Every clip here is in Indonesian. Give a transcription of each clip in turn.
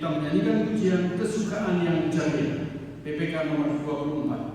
kita menyanyikan pujian kesukaan yang ceria, PPK nomor 24.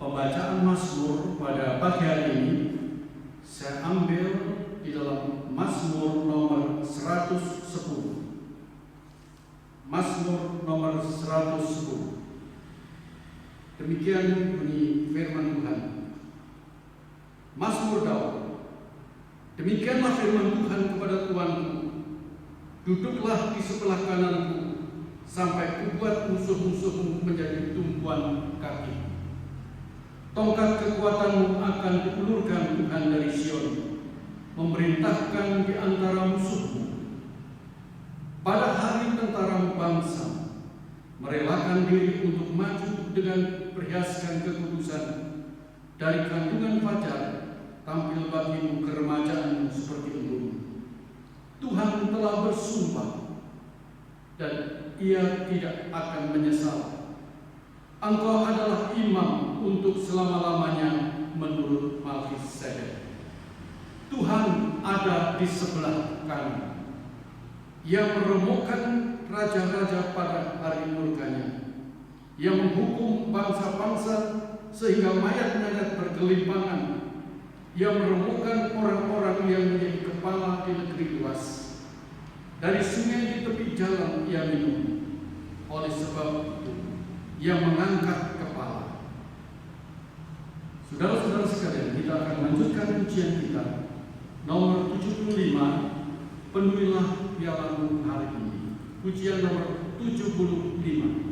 Pembacaan Mazmur pada pagi hari ini saya ambil di dalam Mazmur nomor 110. Mazmur nomor 110. Demikian bunyi firman Tuhan. Mazmur Daud. Demikianlah firman Tuhan kepada Tuanku, duduklah di sebelah kananku, sampai kubuat musuh-musuhmu menjadi tumpuan kaki. Tongkat kekuatanmu akan diulurkan Tuhan dari Sion, memerintahkan di antara musuhmu. Pada hari tentara bangsa, merelakan diri untuk maju dengan perhiasan kekudusan. Dari kandungan fajar, tampil bagimu keremajaanmu seperti embun. Tuhan telah bersumpah, dan Ia tidak akan menyesal. Engkau adalah imam untuk selama-lamanya menurut Melkisedek. Tuhan ada di sebelah kanan. Ia meremukkan raja-raja pada hari murkanya. Ia menghukum bangsa-bangsa sehingga mayat-mayat bergelimpangan. Ia meremukkan orang-orang yang menjadi kepala di negeri luas. Dari sungai di tepi jalan ia minum. Oleh sebab itu ia mengangkat kepala. Saudara-saudara sekalian, kita akan lanjutkan ujian kita nomor 75, penuhilah pialamu hari ini. Ujian nomor 75.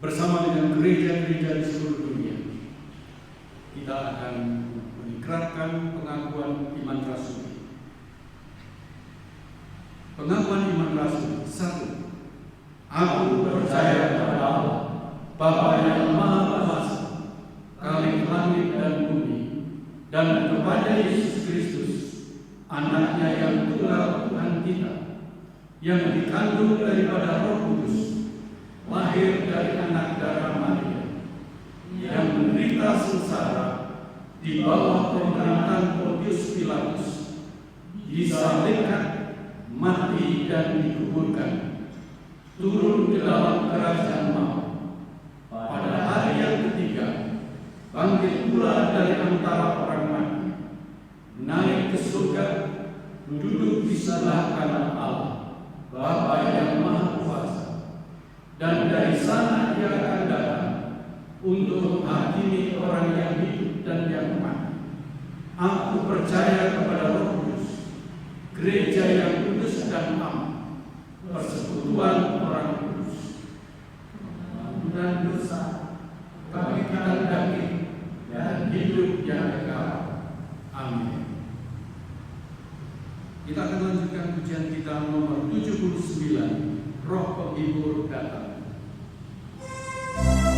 bersama dengan gereja-gereja di seluruh dunia, kita akan mengikrarkan pengakuan iman rasuli. Pengakuan iman rasuli 1. Aku percaya kepada Allah, Bapa yang Maha Kuasa, Khalik langit dan bumi, dan kepada Yesus Kristus, Anaknya yang tunggal Tuhan kita, yang dikandung daripada Roh Kudus, lahir dari anak darah Maria, yang menderita sengsara di bawah pemerintahan Pontius Pilatus, disalibkan, mati dan dikuburkan, turun ke dalam kerajaan maut, pada hari yang ketiga bangkit pula dari antara orang mati, naik ke surga, duduk di sebelah kanan Allah, Bapa yang Maha Kuasa, dan dari sana Dia akan datang untuk menghakimi orang yang hidup dan yang mati. Aku percaya kepada Roh Kudus, gereja yang kudus dan aman, persekutuan orang kudus, dan dosa, kebangkitan daging, dan hidup yang kekal. Amin. Kita akan lanjutkan pujian kita nomor 79, Roh Penghibur datang. Bye.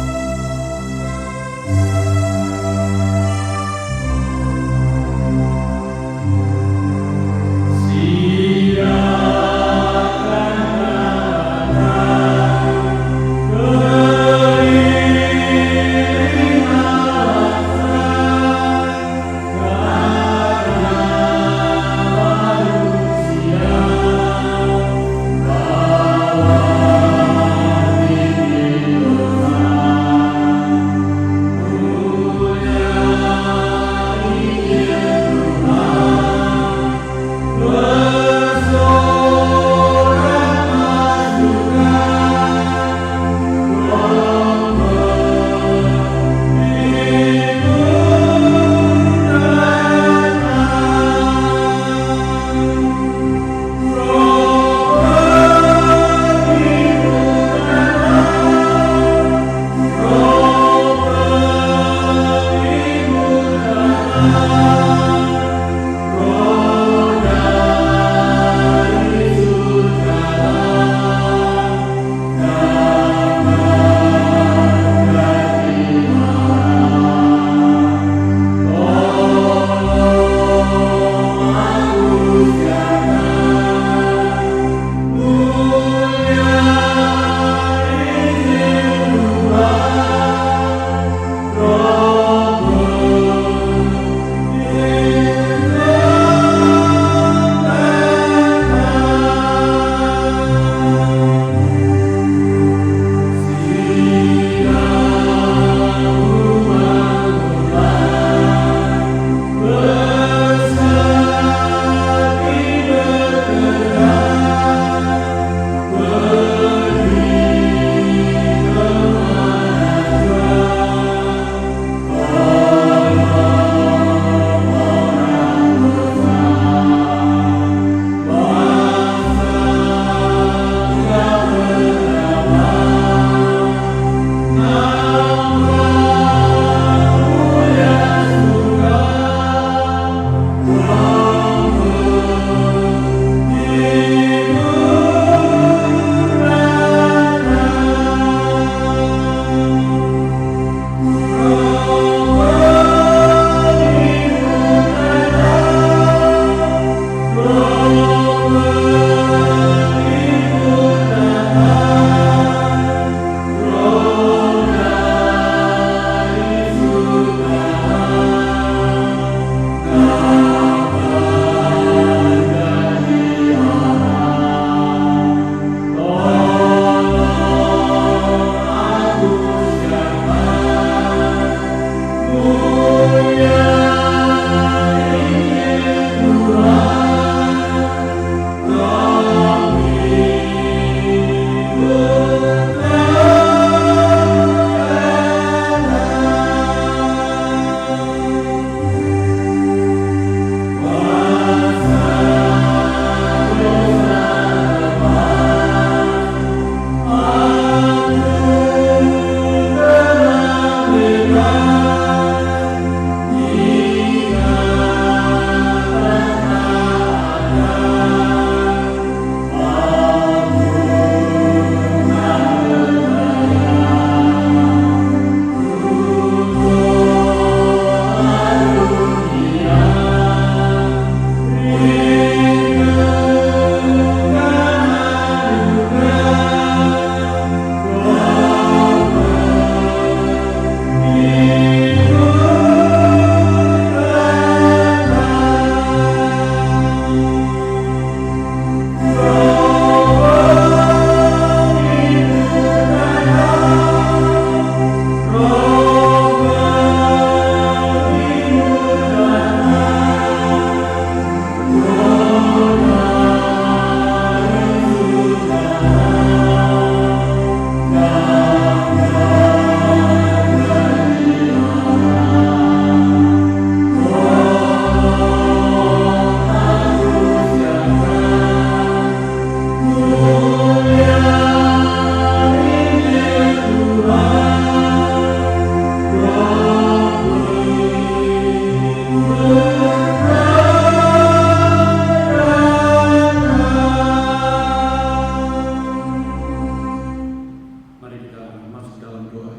masuk dalam doa.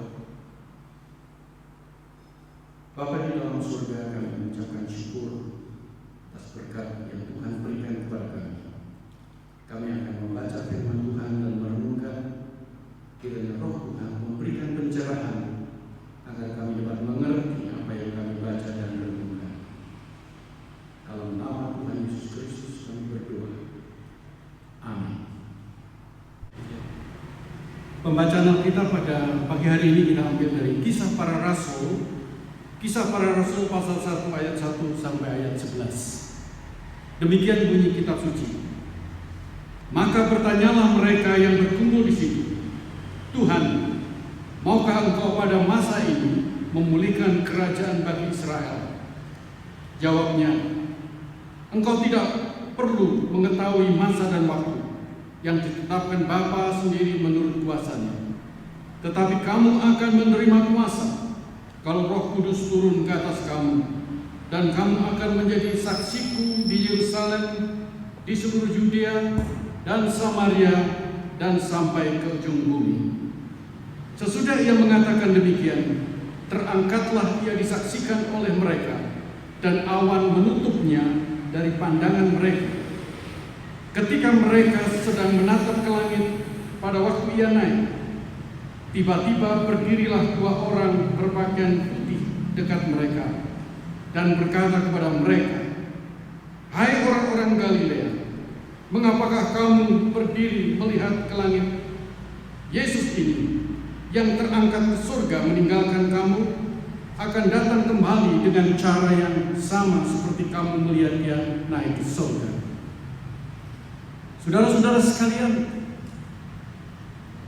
Bapa di dalam surga, kami mengucapkan syukur atas berkat yang Tuhan berikan kepada kami. Kami akan membaca firman Tuhan dan merenungkan, kiranya Roh Tuhan memberikan pencerahan agar kami dapat mengerti apa yang kami baca dan renungkan. Dalam nama Tuhan Yesus Kristus kami berdoa. Amin. Pembacaan Alkitab pada pagi hari ini kita ambil dari Kisah Para Rasul. Kisah Para Rasul pasal 1 ayat 1 sampai ayat 11. Demikian bunyi kitab suci. Maka bertanyalah mereka yang berkumpul di situ, Tuhan, maukah Engkau pada masa ini memulihkan kerajaan bagi Israel? Jawabnya, Engkau tidak perlu mengetahui masa dan waktu yang ditetapkan Bapa sendiri menurut kuasanya. Tetapi kamu akan menerima kuasa kalau Roh Kudus turun ke atas kamu, dan kamu akan menjadi saksiku di Yerusalem, di seluruh Yudea dan Samaria, dan sampai ke ujung bumi. Sesudah ia mengatakan demikian, terangkatlah ia disaksikan oleh mereka, dan awan menutupnya dari pandangan mereka. Ketika mereka sedang menatap ke langit pada waktu ia naik, tiba-tiba berdirilah 2 orang berpakaian putih dekat mereka dan berkata kepada mereka, "Hai orang-orang Galilea, mengapakah kamu berdiri melihat ke langit? Yesus ini yang terangkat ke surga meninggalkan kamu akan datang kembali dengan cara yang sama seperti kamu melihat dia naik ke surga." Saudara-saudara sekalian,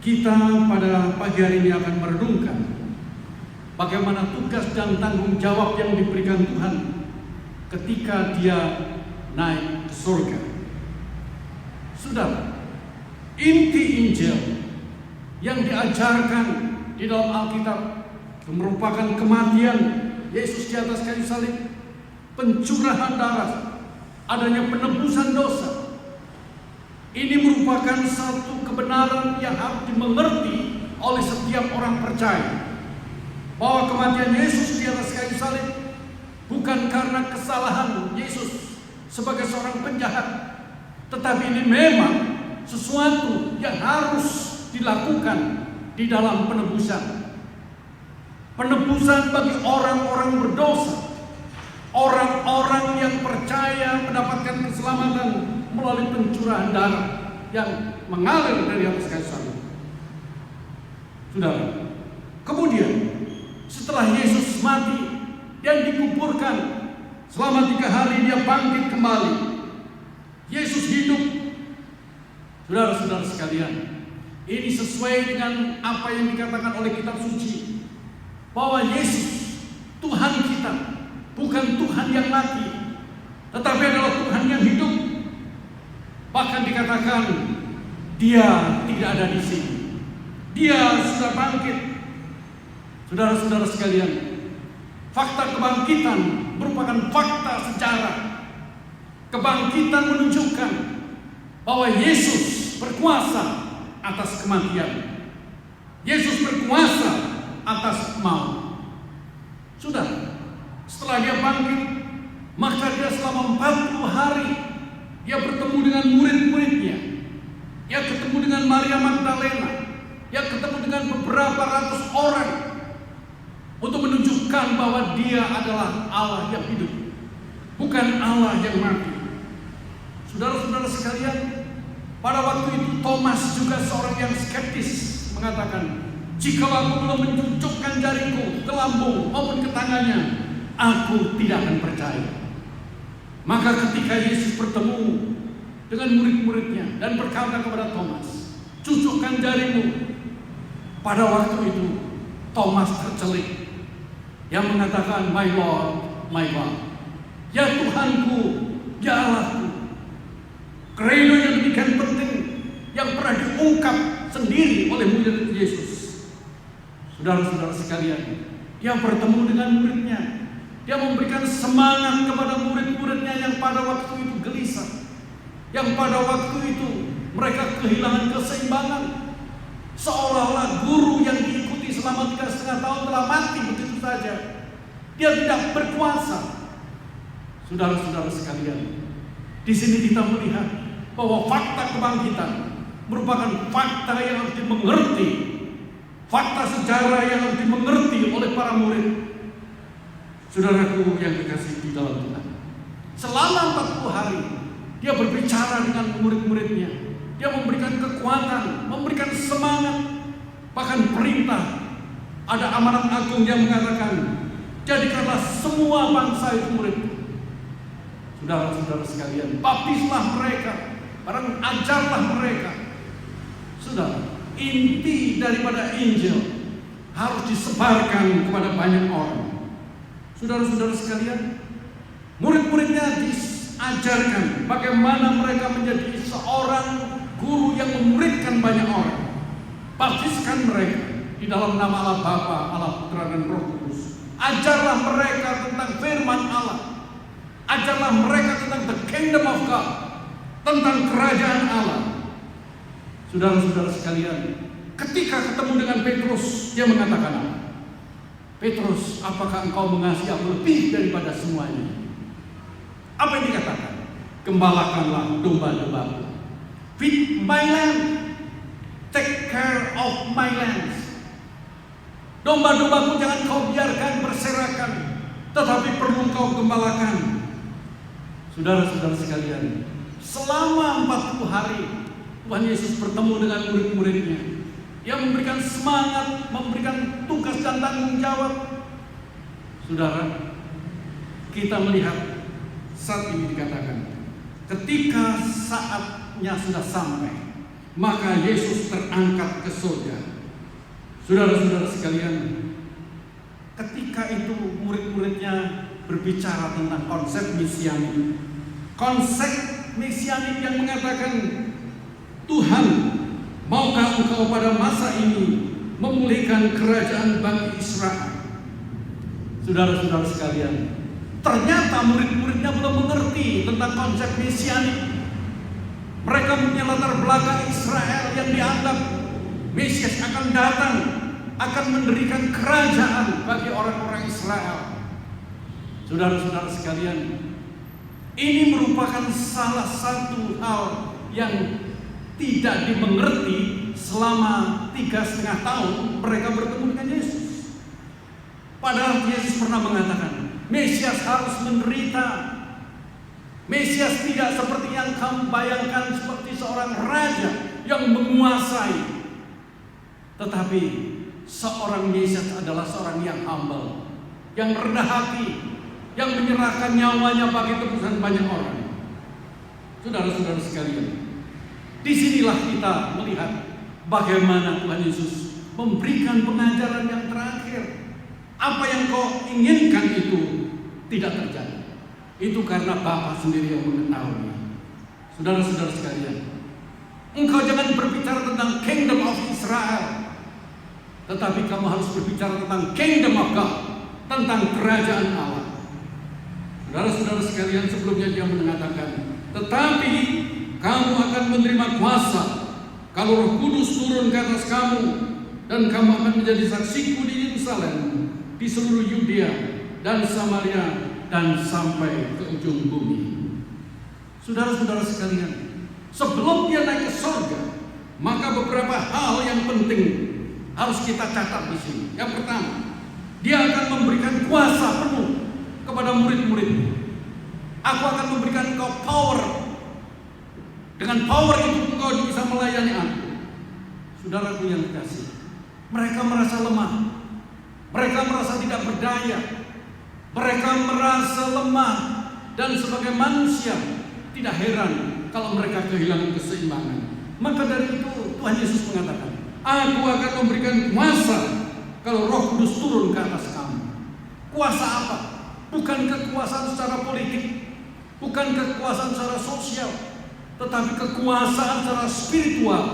kita pada pagi hari ini akan merenungkan bagaimana tugas dan tanggung jawab yang diberikan Tuhan ketika dia naik ke surga. Saudara, inti Injil yang diajarkan di dalam Alkitab merupakan kematian Yesus di atas kayu salib, pencurahan darah, adanya penebusan dosa. Ini merupakan satu kebenaran yang harus dimengerti oleh setiap orang percaya, bahwa kematian Yesus di atas kayu salib bukan karena kesalahan Yesus sebagai seorang penjahat, tetapi ini memang sesuatu yang harus dilakukan di dalam penebusan. Penebusan bagi orang-orang berdosa, orang-orang yang percaya mendapatkan keselamatan melalui pencurahan darah yang mengalir dari atas kayu salib. Saudara, kemudian setelah Yesus mati dan dikuburkan, selama 3 hari dia bangkit kembali. Yesus hidup. Saudara-saudara sekalian, ini sesuai dengan apa yang dikatakan oleh kitab suci, bahwa Yesus Tuhan kita bukan Tuhan yang mati, tetapi adalah Tuhan yang hidup. Bahkan dikatakan dia tidak ada di sini, dia sudah bangkit. Saudara-saudara sekalian, fakta kebangkitan merupakan fakta sejarah. Kebangkitan menunjukkan bahwa Yesus berkuasa atas kematian. Yesus berkuasa atas maut. Sudah, setelah dia bangkit, maka dia selama 40 hari dia bertemu dengan murid-muridnya. Dia ketemu dengan Maria Magdalena. Dia ketemu dengan beberapa ratus orang untuk menunjukkan bahwa dia adalah Allah yang hidup, bukan Allah yang mati. Saudara-saudara sekalian, pada waktu itu Thomas juga seorang yang skeptis, mengatakan, "Jika aku belum mencucukkan jariku ke lambung maupun ke tangannya, aku tidak akan percaya." Maka ketika Yesus bertemu dengan murid-muridnya dan berkata kepada Thomas, "Cucukkan jarimu." Pada waktu itu Thomas tercelik. Yang mengatakan, "My Lord, my God." Ya Tuhanku, ya Allahku. Kredo yang demikian penting yang pernah diungkap sendiri oleh murid Yesus. Saudara-saudara sekalian, dia bertemu dengan muridnya. Dia memberikan semangat kepada murid-muridnya yang pada waktu itu gelisah, yang pada waktu itu mereka kehilangan keseimbangan, seolah-olah guru yang diikuti saja. Dia tidak berkuasa. Saudara-saudara sekalian, di sini kita melihat bahwa fakta kebangkitan merupakan fakta yang harus dimengerti, fakta sejarah yang harus dimengerti oleh para murid. Saudaraku yang dikasihi di dalam Tuhan, selama 40 hari dia berbicara dengan murid-muridnya. Dia memberikan kekuatan, memberikan semangat, bahkan perintah. Ada amanat agung yang mengatakan, jadikanlah semua bangsa itu murid. Saudara-saudara sekalian, baptislah mereka, ajarlah mereka. Saudara, inti daripada Injil harus disebarkan kepada banyak orang. Saudara-saudara sekalian, murid-muridnya diajarkan bagaimana mereka menjadi seorang guru yang memuridkan banyak orang. Baptiskan mereka di dalam nama Allah Bapa, Allah Putra dan Roh Kudus. Ajarlah mereka tentang firman Allah. Ajarlah mereka tentang the kingdom of God, tentang kerajaan Allah. Saudara-saudara sekalian, ketika ketemu dengan Petrus, dia mengatakan apa? Petrus, apakah engkau mengasihi aku lebih daripada semuanya? Apa yang dikatakan? Gembalakanlah domba-dombaku. Feed my lamb. Take care of my lambs. Domba-dombaku jangan kau biarkan berserakan, tetapi perlu kau gembalakan. Saudara-saudara sekalian, selama 40 hari Tuhan Yesus bertemu dengan murid-muridnya. Dia memberikan semangat, memberikan tugas dan tanggung jawab. Saudara, kita melihat saat ini dikatakan, ketika saatnya sudah sampai, maka Yesus terangkat ke surga. Saudara-saudara sekalian, ketika itu murid-muridnya berbicara tentang konsep mesianik. Konsep mesianik yang mengatakan, Tuhan, maukah engkau pada masa ini memulihkan kerajaan bagi Israel? Saudara-saudara sekalian, ternyata murid-muridnya belum mengerti tentang konsep mesianik. Mereka punya latar belakang Israel yang dianggap Mesias akan datang, akan mendirikan kerajaan bagi orang-orang Israel. Saudara-saudara sekalian, ini merupakan salah satu hal yang tidak dimengerti selama 3,5 tahun mereka bertemu dengan Yesus. Padahal Yesus pernah mengatakan, Mesias harus menderita. Mesias tidak seperti yang kamu bayangkan, seperti seorang raja yang menguasai. Tetapi seorang Mesias adalah seorang yang humble, yang rendah hati, yang menyerahkan nyawanya bagi tebusan banyak orang. Saudara-saudara sekalian, disinilah kita melihat bagaimana Tuhan Yesus memberikan pengajaran yang terakhir. Apa yang kau inginkan itu tidak terjadi. Itu karena Bapa sendiri yang mengetahui. Saudara-saudara sekalian, engkau jangan berbicara tentang kingdom of Israel, tetapi kamu harus berbicara tentang kingdom of God, tentang kerajaan Allah. Saudara-saudara sekalian, sebelumnya dia mengatakan, tetapi kamu akan menerima kuasa kalau Roh Kudus turun ke atas kamu, dan kamu akan menjadi saksiku di Yerusalem, di seluruh Yudea dan Samaria, dan sampai ke ujung bumi. Saudara-saudara sekalian, sebelum dia naik ke surga, maka beberapa hal yang penting harus kita catat di sini. Yang pertama, dia akan memberikan kuasa penuh kepada murid-muridnya. Aku akan memberikan engkau power. Dengan power itu engkau bisa melayani aku. Saudaraku yang dikasihi, mereka merasa lemah. Mereka merasa tidak berdaya. Mereka merasa lemah. Dan sebagai manusia, tidak heran kalau mereka kehilangan keseimbangan. Maka dari itu Tuhan Yesus mengatakan, aku akan memberikan kuasa kalau Roh Kudus turun ke atas kamu. Kuasa apa? Bukan kekuasaan secara politik, bukan kekuasaan secara sosial, tetapi kekuasaan secara spiritual.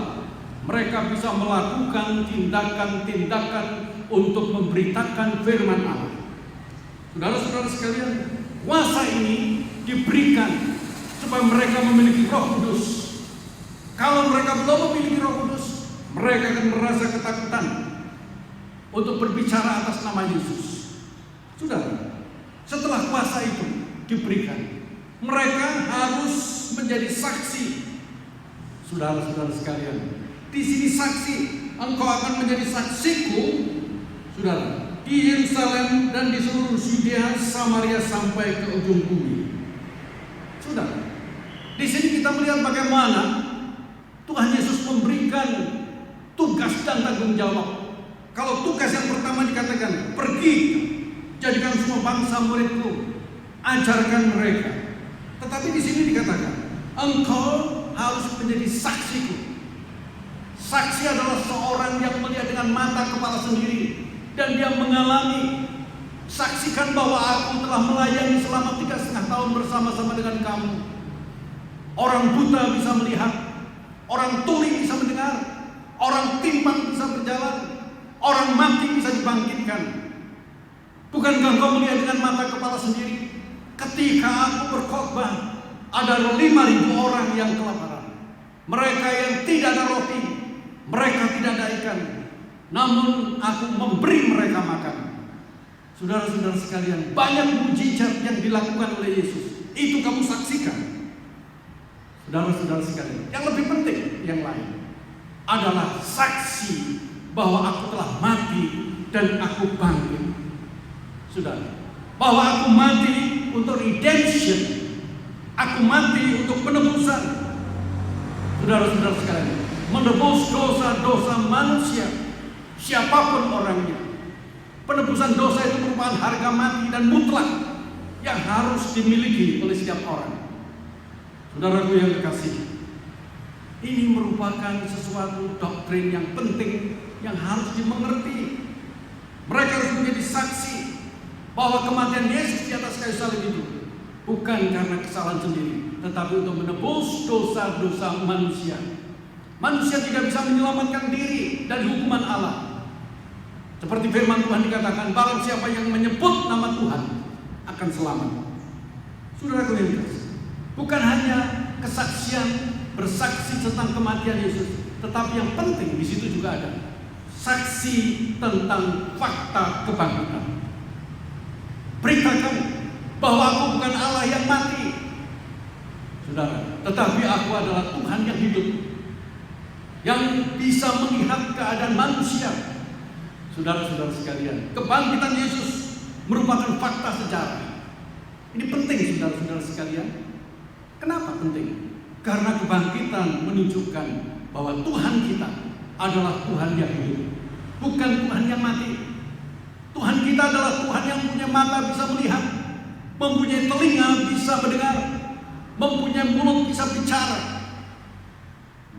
Mereka bisa melakukan tindakan-tindakan untuk memberitakan firman Allah. Saudara-saudara sekalian, kuasa ini diberikan supaya mereka memiliki Roh Kudus. Kalau mereka belum memiliki Roh Kudus, mereka akan merasa ketakutan untuk berbicara atas nama Yesus. Saudara, setelah kuasa itu diberikan, mereka harus menjadi saksi. Saudara-saudara sekalian, di sini saksi, engkau akan menjadi saksiku, saudara, di Yerusalem dan di seluruh Yudea, Samaria sampai ke ujung bumi. Saudara, di sini kita melihat bagaimana Tuhan Yesus memberikan tugas dan tanggung jawab. Kalau tugas yang pertama dikatakan, pergi, jadikan semua bangsa muridku, ajarkan mereka. Tetapi di sini dikatakan, engkau harus menjadi saksiku. Saksi adalah seorang yang melihat dengan mata kepala sendiri dan dia mengalami. Saksikan bahwa aku telah melayani selama 3,5 tahun bersama-sama dengan kamu. Orang buta bisa melihat, orang tuli bisa mendengar, orang timpang bisa berjalan, orang mati bisa dibangkitkan. Bukankah engkau melihat dengan mata kepala sendiri? Ketika aku berkhotbah, ada 5.000 orang yang kelaparan. Mereka yang tidak ada roti, mereka tidak ada ikan, namun aku memberi mereka makan. Saudara-saudara sekalian, banyak mujizat yang dilakukan oleh Yesus. Itu kamu saksikan. Saudara-saudara sekalian, yang lebih penting yang lain adalah saksi bahwa aku telah mati dan aku bangkit. Saudara, bahwa aku mati untuk redemption, aku mati untuk penebusan. Saudara-saudara sekalian, menebus dosa-dosa manusia, siapapun orangnya. Penebusan dosa itu merupakan harga mati dan mutlak yang harus dimiliki oleh setiap orang. Saudaraku yang kekasih, ini merupakan sesuatu doktrin yang penting yang harus dimengerti. Mereka harus menjadi saksi bahwa kematian Yesus di atas kayu salib itu bukan karena kesalahan sendiri, tetapi untuk menebus dosa-dosa manusia. Manusia tidak bisa menyelamatkan diri dari hukuman Allah. Seperti firman Tuhan dikatakan, barang siapa yang menyebut nama Tuhan akan selamat. Saudara yang kasih, bukan hanya kesaksian bersaksi tentang kematian Yesus, tetapi yang penting di situ juga ada saksi tentang fakta kebangkitan. Beritakan bahwa aku bukan Allah yang mati, saudara, tetapi aku adalah Tuhan yang hidup, yang bisa melihat keadaan manusia. Saudara-saudara sekalian, kebangkitan Yesus merupakan fakta sejarah. Ini penting, saudara-saudara sekalian. Kenapa penting? Karena kebangkitan menunjukkan bahwa Tuhan kita adalah Tuhan yang hidup, bukan Tuhan yang mati. Tuhan kita adalah Tuhan yang punya mata bisa melihat, mempunyai telinga bisa mendengar, mempunyai mulut bisa bicara.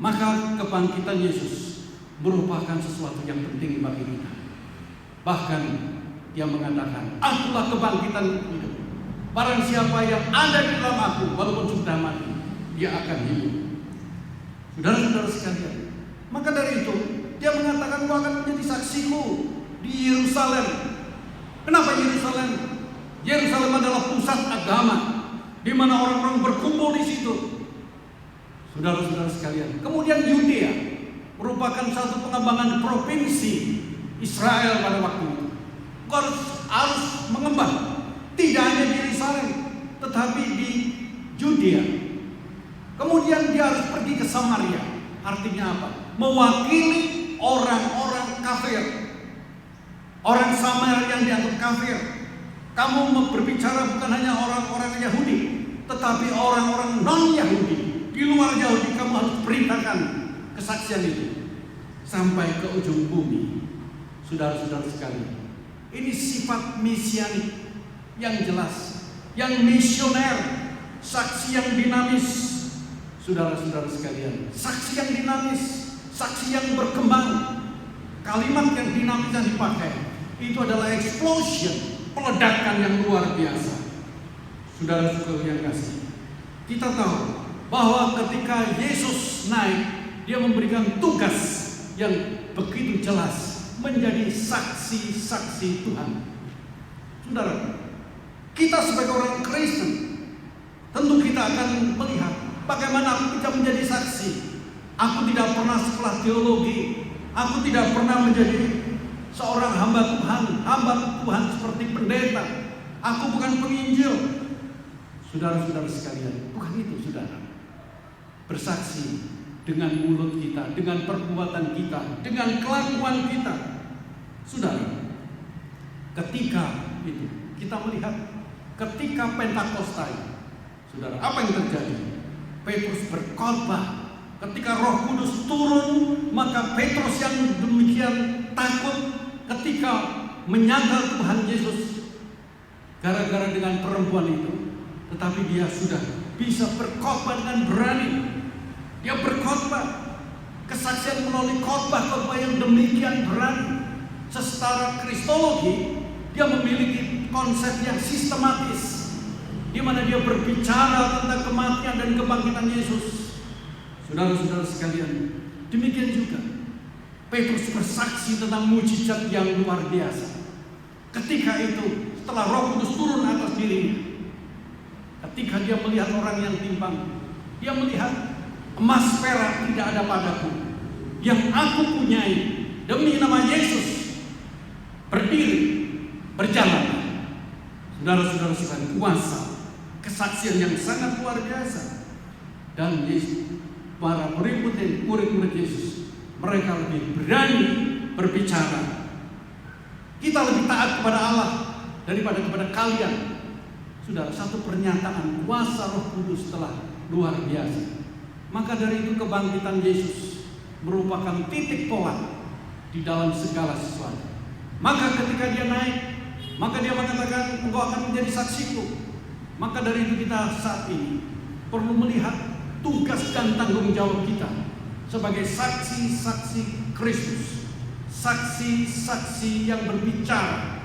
Maka kebangkitan Yesus merupakan sesuatu yang penting bagi kita. Bahkan dia mengatakan, akulah kebangkitan hidup. Barang siapa yang ada di dalam aku, walaupun sudah mati, dia akan hidup. Saudara-saudara sekalian, maka dari itu dia mengatakan, kau akan menjadi saksiku di Yerusalem. Kenapa Yerusalem? Yerusalem adalah pusat agama, di mana orang-orang berkumpul di situ. Saudara-saudara sekalian, kemudian Yudea merupakan satu pengembangan provinsi Israel pada waktu itu. Harus mengembang, tidak hanya di Yerusalem, tetapi di Yudea. Kemudian dia harus pergi ke Samaria. Artinya apa? Mewakili orang-orang kafir, orang Samaria yang dianggap kafir. Kamu berbicara bukan hanya orang-orang Yahudi, tetapi orang-orang non-Yahudi. Di luar Yahudi kamu harus beritakan kesaksian itu sampai ke ujung bumi. Saudara-saudara sekalian, ini sifat misianik yang jelas, yang misioner, saksi yang dinamis. Saudara-saudara sekalian, saksi yang dinamis, saksi yang berkembang. Kalimat yang dinamis yang dipakai itu adalah explosion, peledakan yang luar biasa. Saudara-saudara yang kasih, kita tahu bahwa ketika Yesus naik, dia memberikan tugas yang begitu jelas, menjadi saksi-saksi Tuhan. Saudara, kita sebagai orang Kristen, tentu kita akan melihat bagaimana aku bisa menjadi saksi. Aku tidak pernah sekolah teologi, aku tidak pernah menjadi seorang hamba hamba Tuhan seperti pendeta. Aku bukan penginjil. Saudara-saudara sekalian, bukan itu saudara. Bersaksi dengan mulut kita, dengan perbuatan kita, dengan kelakuan kita. Saudara, ketika itu kita melihat ketika Pentakosta, saudara, apa yang terjadi? Petrus berkhotbah. Ketika Roh Kudus turun, maka Petrus yang demikian takut ketika menyangkal Tuhan Yesus gara-gara dengan perempuan itu, tetapi dia sudah bisa berkhotbah dengan berani. Dia berkhotbah, kesaksian melalui khotbah yang demikian berani. Secara kristologi, dia memiliki konsep yang sistematis, di mana dia berbicara tentang kematian dan kebangkitan Yesus. Saudara-saudara sekalian, demikian juga Petrus bersaksi tentang mujizat yang luar biasa. Ketika itu, setelah Roh Kudus turun atas dirinya, ketika dia melihat orang yang timpang, dia melihat emas perak tidak ada padaku, yang aku punyai demi nama Yesus berdiri, berjalan. Saudara-saudara sekalian, kuasa, kesaksian yang sangat luar biasa. Dan Yesus, para murid-murid Yesus, mereka lebih berani berbicara. Kita lebih taat kepada Allah daripada kepada kalian. Sudah satu pernyataan kuasa Roh Kudus telah luar biasa. Maka dari itu kebangkitan Yesus merupakan titik tolak di dalam segala sesuatu. Maka ketika dia naik, maka dia mengatakan, engkau akan menjadi saksiku. Maka dari itu kita saat ini perlu melihat tugas dan tanggung jawab kita sebagai saksi-saksi Kristus, saksi-saksi yang berbicara.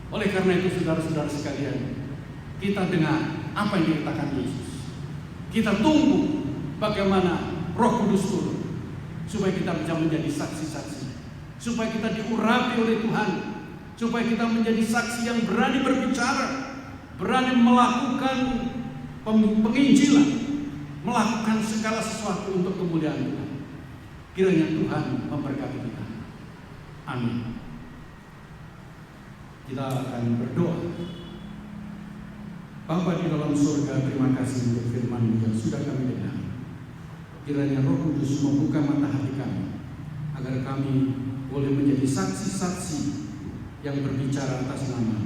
Oleh karena itu saudara-saudara sekalian, kita dengar apa yang dikatakan Yesus. Kita tunggu bagaimana Roh Kudus turun, supaya kita bisa menjadi saksi-saksi, supaya kita diurapi oleh Tuhan, supaya kita menjadi saksi yang berani berbicara, berani melakukan penginjilan, melakukan segala sesuatu untuk kemuliaan Tuhan. Kiranya Tuhan memberkati kita. Amin. Kita akan berdoa. Bapa di dalam surga, terima kasih untuk firman yang sudah kami dengar. Kiranya Roh Kudus membuka mata hati kami, agar kami boleh menjadi saksi-saksi yang berbicara atas nama.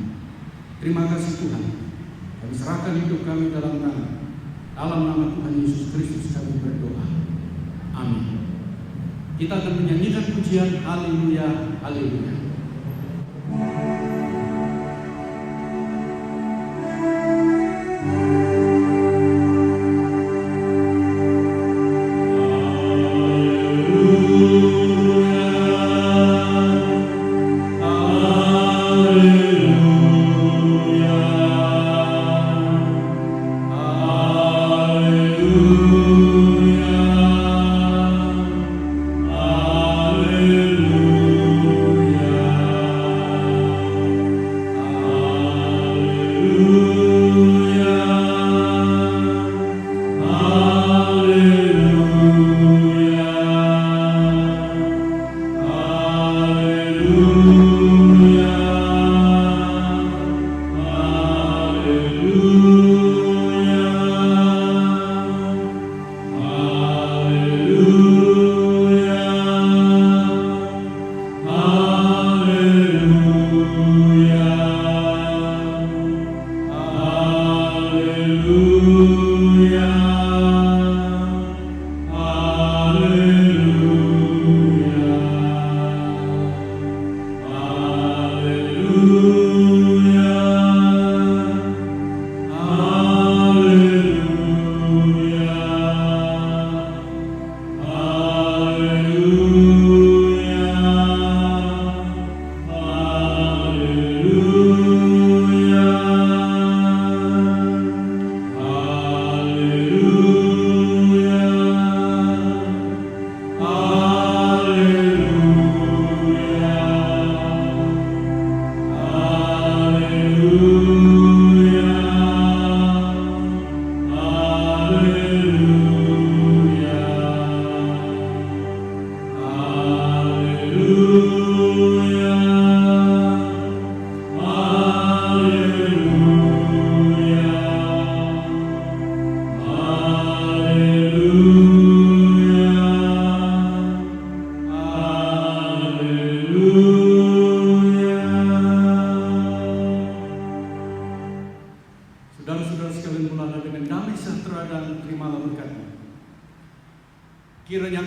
Terima kasih Tuhan. Kami serahkan hidup kami dalam nama Tuhan Yesus Kristus kami berdoa. Amin. Kita akan menyanyikan pujian Haleluya, Haleluya. Hallelujah.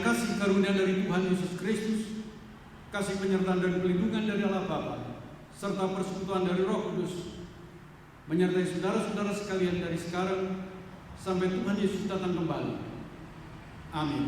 kasih karunia dari Tuhan Yesus Kristus, kasih penyertaan dan pelindungan dari Allah Bapa, serta persekutuan dari Roh Kudus, menyertai saudara-saudara sekalian dari sekarang sampai Tuhan Yesus datang kembali. Amin.